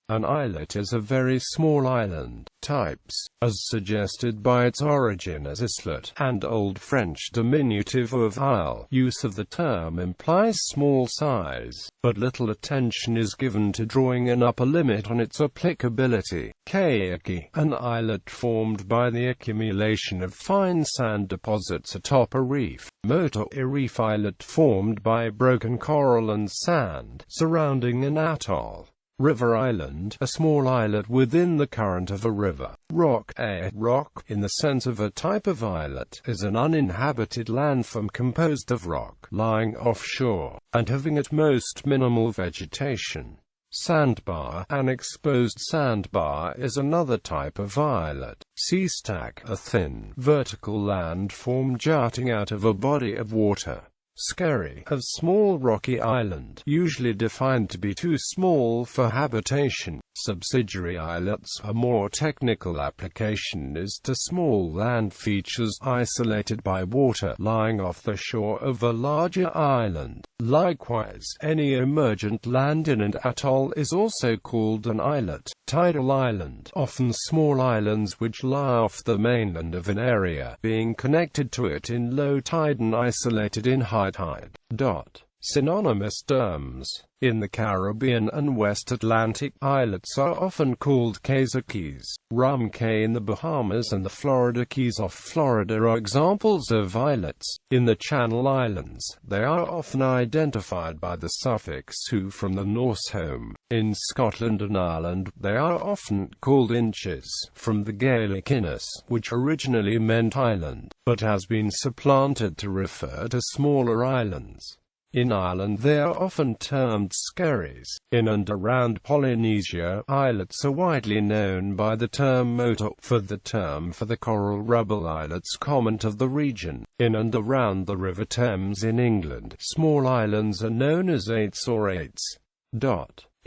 An islet is a very small island. Types, as suggested by its origin as islet, and Old French diminutive of isle. Use of the term implies small size, but little attention is given to drawing an upper limit on its applicability. Kayaki, an islet formed by the accumulation of fine sand deposits atop a reef. Moto, a reef islet formed by broken coral and sand surrounding an atoll. River island, a small islet within the current of a river. Rock, a rock, in the sense of a type of islet, is an uninhabited landform composed of rock, lying offshore, and having at most minimal vegetation. Sandbar, an exposed sandbar, is another type of islet. Sea stack, a thin, vertical landform jutting out of a body of water. Skerry, a small rocky island, usually defined to be too small for habitation. Subsidiary islets, a more technical application, is to small land features isolated by water, lying off the shore of a larger island. Likewise, any emergent land in an atoll is also called an islet. Tidal island, often small islands which lie off the mainland of an area, being connected to it in low tide and isolated in high tide. Synonymous terms. In the Caribbean and West Atlantic, islets are often called Cays or Keys. Rum Cay in the Bahamas and the Florida Keys off Florida are examples of islets. In the Channel Islands, they are often identified by the suffix "-u" from the Norse home. In Scotland and Ireland, they are often called inches, from the Gaelic innis, which originally meant island, but has been supplanted to refer to smaller islands. In Ireland they are often termed skerries. In and around Polynesia, islets are widely known by the term moto, for the term for the coral rubble islets common to the region. In and around the River Thames in England, small islands are known as eights or eights.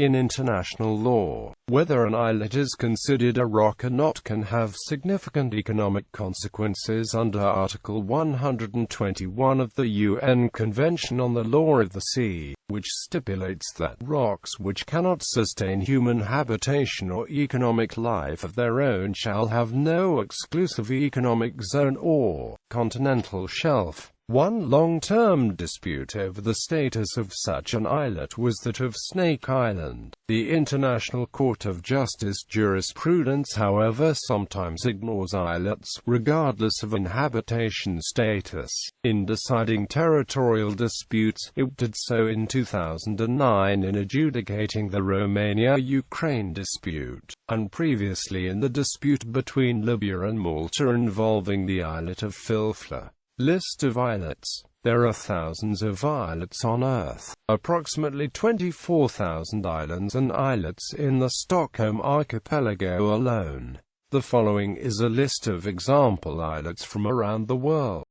In international law, whether an islet is considered a rock or not can have significant economic consequences under Article 121 of the UN Convention on the Law of the Sea, which stipulates that rocks which cannot sustain human habitation or economic life of their own shall have no exclusive economic zone or continental shelf. One long-term dispute over the status of such an islet was that of Snake Island. The International Court of Justice jurisprudence, however, sometimes ignores islets, regardless of inhabitation status. In deciding territorial disputes, it did so in 2009 in adjudicating the Romania-Ukraine dispute, and previously in the dispute between Libya and Malta involving the islet of Filfla. List of islets. There are thousands of islets on Earth. Approximately 24,000 islands and islets in the Stockholm archipelago alone. The following is a list of example islets from around the world.